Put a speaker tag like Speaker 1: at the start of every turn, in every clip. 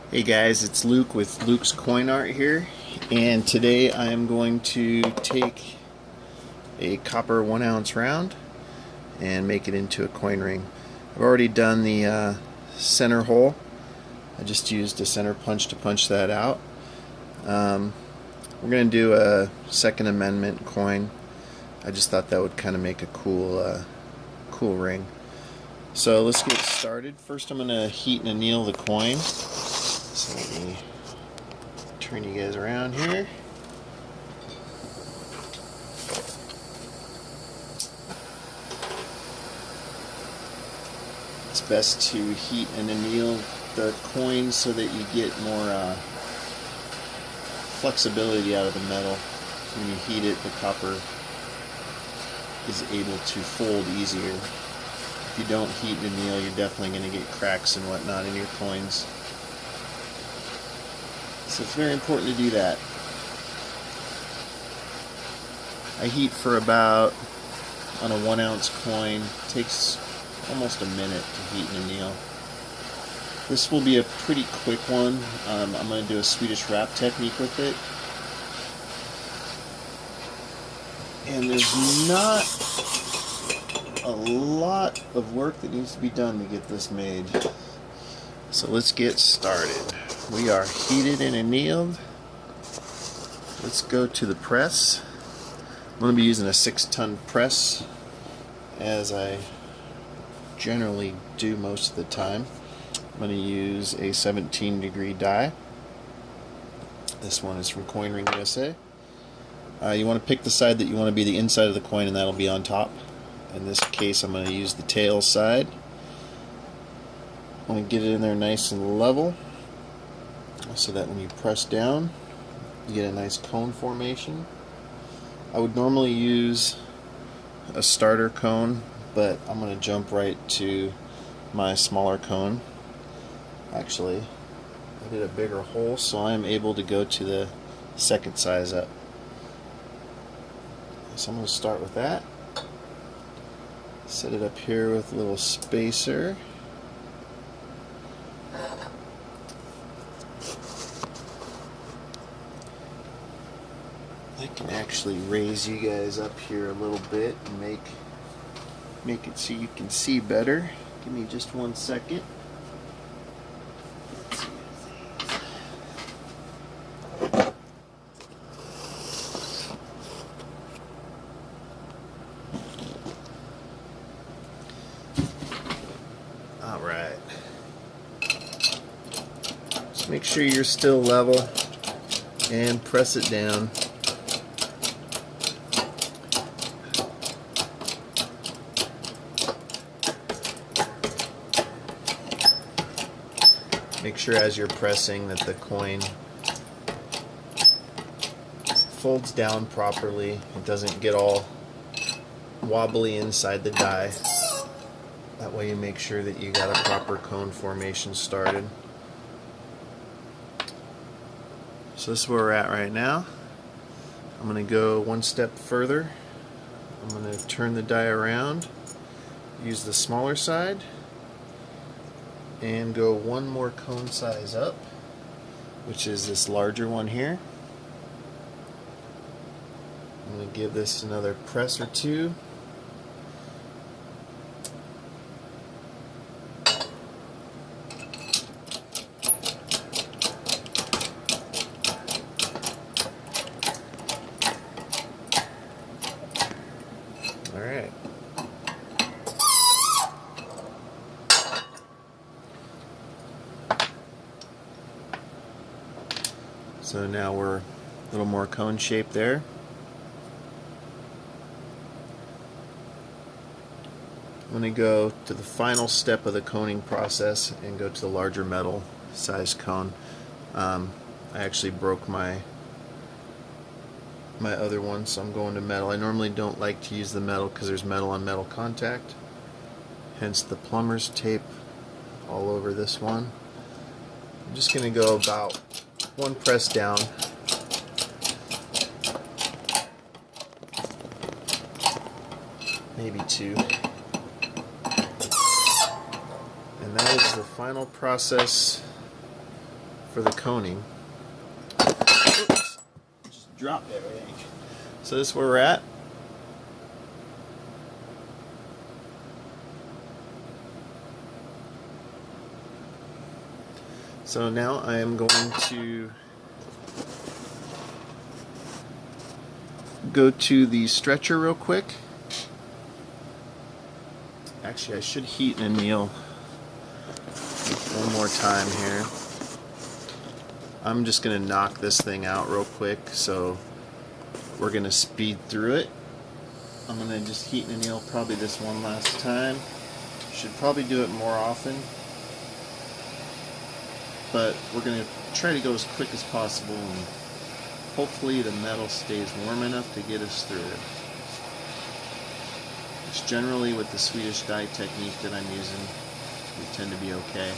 Speaker 1: Hey guys, it's Luke with Luke's Coin Art here, and today I am going to take a copper 1 ounce round and make it into a coin ring. I've already done the center hole. I just used a center punch to punch that out. We're going to do a Second Amendment coin. I just thought that would kind of make a cool ring. So let's get started. First I'm going to heat and anneal the coin. So let me turn you guys around here. It's best to heat and anneal the coin so that you get more flexibility out of the metal. So when you heat it, the copper is able to fold easier. If you don't heat and anneal, you're definitely going to get cracks and whatnot in your coins. So it's very important to do that. I heat for about, on a 1 ounce coin, takes almost a minute to heat and anneal. This will be a pretty quick one. I'm going to do a Swedish wrap technique with it. And there's not a lot of work that needs to be done to get this made. So let's get started. We are heated and annealed. Let's go to the press. I'm going to be using a 6-ton press, as I generally do most of the time. I'm going to use a 17-degree die. This one is from Coin Ring USA. You want to pick the side that you want to be the inside of the coin, and that'll be on top. In this case, I'm going to use the tail side. I want to get it in there nice and level, so that when you press down, you get a nice cone formation. I would normally use a starter cone, but I'm going to jump right to my smaller cone. Actually, I did a bigger hole, so I'm able to go to the second size up. So I'm going to start with that. Set it up here with a little spacer. I can actually raise you guys up here a little bit and make it so you can see better. Give me just 1 second. Alright. Just make sure you're still level and press it down. Make sure as you're pressing that the coin folds down properly. It doesn't get all wobbly inside the die. That way you make sure that you got a proper cone formation started. So this is where we're at right now. I'm going to go one step further. I'm going to turn the die around, use the smaller side, and go one more cone size up, which is this larger one here. I'm going to give this another press or two. Alright. So now we're a little more cone shape there. I'm going to go to the final step of the coning process and go to the larger metal size cone. I actually broke my other one, so I'm going to metal. I normally don't like to use the metal because there's metal on metal contact, hence the plumber's tape all over this one. I'm just going to go about 1 press down. Maybe 2. And that is the final process for the coning. Oops, just dropped everything. So this is where we're at. So now I am going to go to the stretcher real quick. Actually, I should heat and anneal one more time here. I'm just going to knock this thing out real quick, so we're going to speed through it. I'm going to just heat and anneal probably this one last time. Should probably do it more often, but we're going to try to go as quick as possible, and hopefully the metal stays warm enough to get us through it. Which generally with the Swedish die technique that I'm using, we tend to be okay.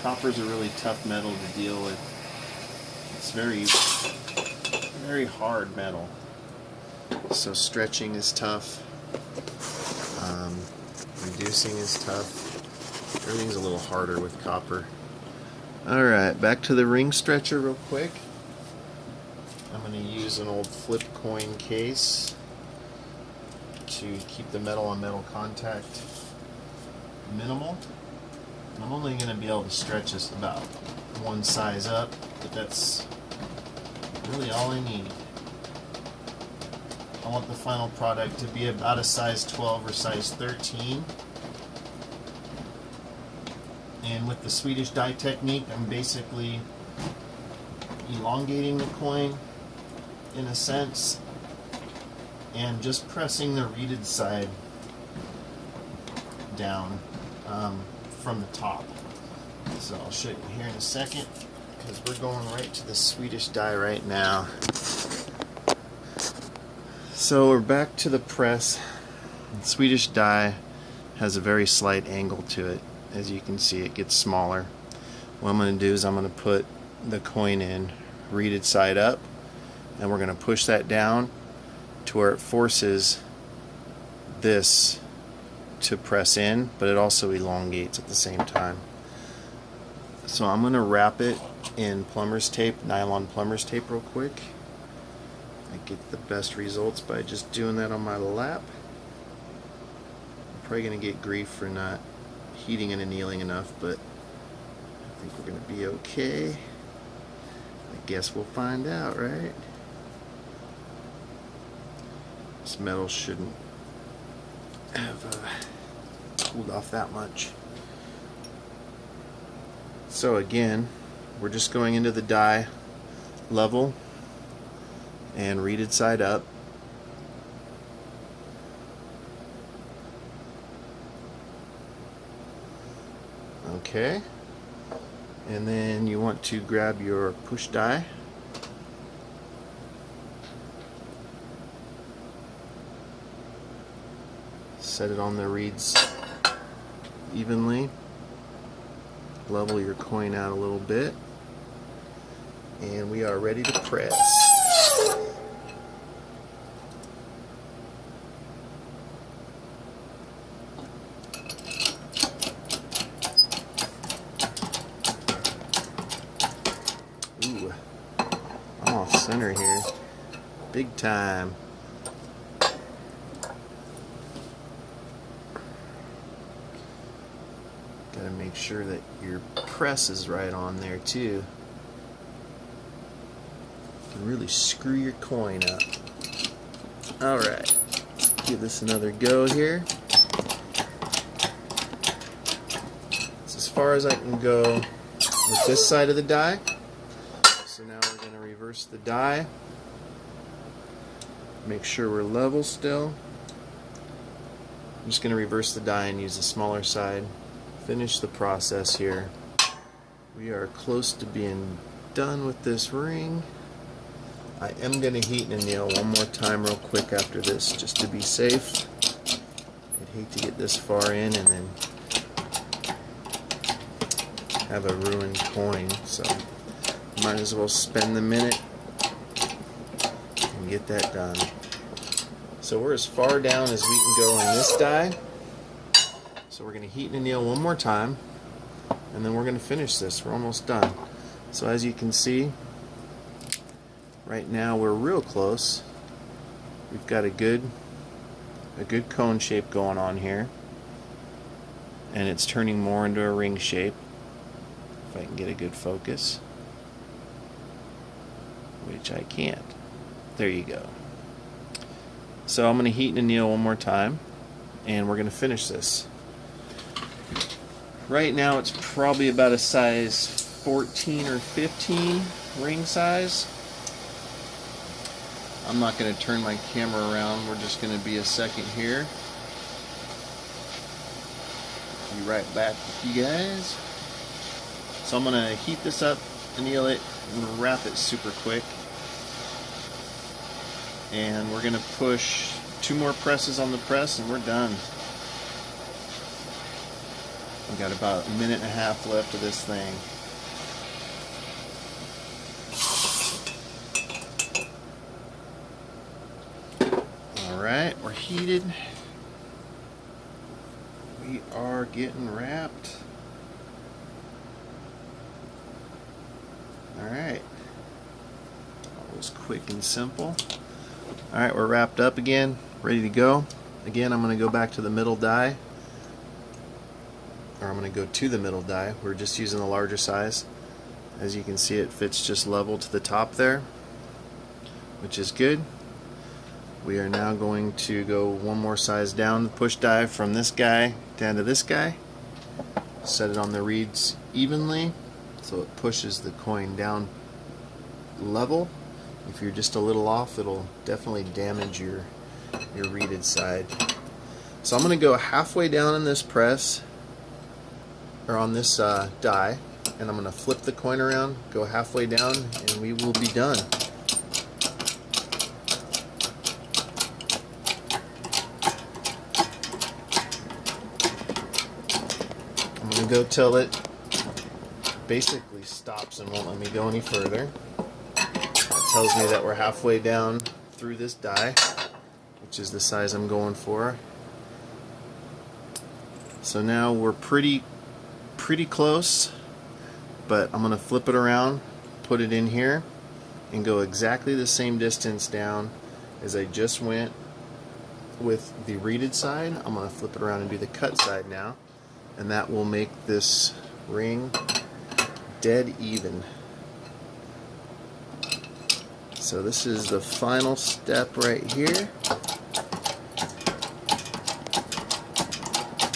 Speaker 1: Copper is a really tough metal to deal with. It's very hard metal. So stretching is tough. Reducing is tough. Everything's a little harder with copper. Alright, back to the ring stretcher real quick. I'm going to use an old flip coin case to keep the metal on metal contact minimal. I'm only going to be able to stretch this about one size up, but that's really all I need. I want the final product to be about a size 12 or size 13. And with the Swedish die technique, I'm basically elongating the coin in a sense and just pressing the reeded side down from the top. So I'll show you here in a second, because we're going right to the Swedish die right now. So we're back to the press. The Swedish die has a very slight angle to it. As you can see, it gets smaller. What I'm going to do is I'm going to put the coin in reeded side up, and we're going to push that down to where it forces this to press in, but it also elongates at the same time. So I'm going to wrap it in plumber's tape, nylon plumber's tape real quick. I get the best results by just doing that on my lap. I'm probably going to get grief for not heating and annealing enough, but I think we're going to be okay. I guess we'll find out, right? This metal shouldn't have cooled off that much. So again, we're just going into the die level and reeded side up. Okay, and then you want to grab your push die, set it on the reeds evenly, level your coin out a little bit, and we are ready to press. Ooh, I'm off center here, big time. Gotta make sure that your press is right on there too. You can really screw your coin up. Alright, give this another go here. It's as far as I can go with this side of the die. So now we're going to reverse the die. Make sure we're level still. I'm just going to reverse the die and use the smaller side. Finish the process here. We are close to being done with this ring. I am going to heat and anneal one more time real quick after this, just to be safe. I'd hate to get this far in and then have a ruined coin, so might as well spend the minute and get that done. So we're as far down as we can go in this die. So we're going to heat and anneal one more time, and then we're going to finish this. We're almost done. So as you can see, right now we're real close. We've got a good cone shape going on here, and it's turning more into a ring shape. If I can get a good focus, which I can't. There you go. So I'm going to heat and anneal one more time, and we're going to finish this. Right now it's probably about a size 14 or 15 ring size. I'm not going to turn my camera around. We're just going to be a second here. Be right back with you guys. So I'm going to heat this up, anneal it, I'm going to wrap it super quick. And we're going to push 2 more presses on the press and we're done. We've got about a minute and a half left of this thing. Alright, we're heated. We are getting wrapped. Alright. That was quick and simple. Alright, we're wrapped up again, ready to go. Again, I'm going to go back to the middle die. Or I'm going to go to the middle die. We're just using the larger size. As you can see, it fits just level to the top there, which is good. We are now going to go one more size down the push die from this guy down to this guy. Set it on the reeds evenly so it pushes the coin down level. If you're just a little off, it'll definitely damage your reeded side. So I'm going to go halfway down in this press, or on this die, and I'm going to flip the coin around, go halfway down, and we will be done. I'm going to go till it basically stops and won't let me go any further. That tells me that we're halfway down through this die, which is the size I'm going for. So now we're pretty close, but I'm going to flip it around, put it in here, and go exactly the same distance down as I just went with the reeded side. I'm going to flip it around and do the cut side now, and that will make this ring dead even. So this is the final step right here.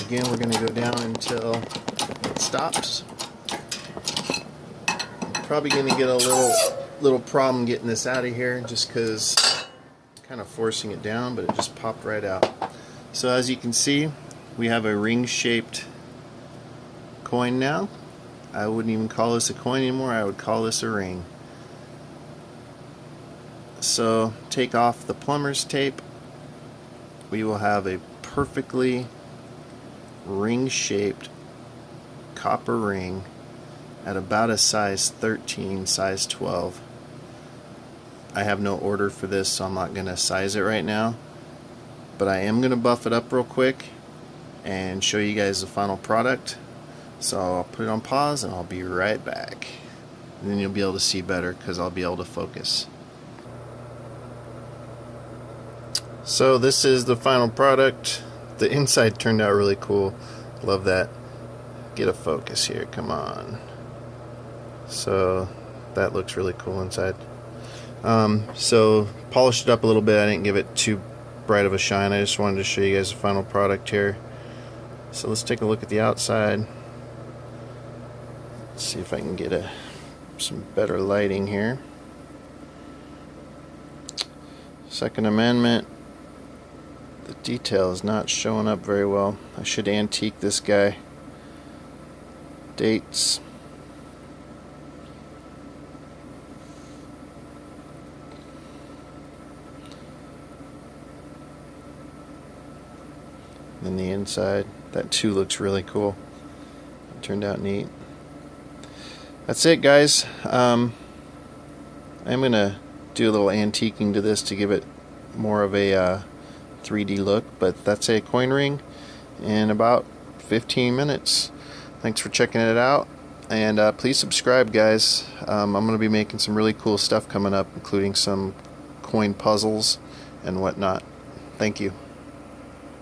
Speaker 1: Again, we're going to go down until it stops. I'm probably going to get a little problem getting this out of here just because I'm kind of forcing it down, but it just popped right out. So as you can see, we have a ring-shaped coin now. I wouldn't even call this a coin anymore. I would call this a ring. So take off the plumber's tape. We will have a perfectly ring-shaped copper ring at about a size 13, size 12. I have no order for this, so I'm not going to size it right now, but I am going to buff it up real quick and show you guys the final product. So I'll put it on pause and I'll be right back, and then you'll be able to see better because I'll be able to focus. So this is the final product. The inside turned out really cool. Love that. Get a focus here, come on. So that looks really cool inside. So polished it up a little bit. I didn't give it too bright of a shine. I just wanted to show you guys the final product here. So let's take a look at the outside. Let's see if I can get some better lighting here. Second Amendment. The detail is not showing up very well. I should antique this guy. Dates. Then the inside. That too looks really cool. It turned out neat. That's it, guys. I'm gonna do a little antiquing to this to give it more of a 3D look, but that's a coin ring in about 15 minutes. Thanks for checking it out, and please subscribe, guys. I'm going to be making some really cool stuff coming up, including some coin puzzles and whatnot. Thank you.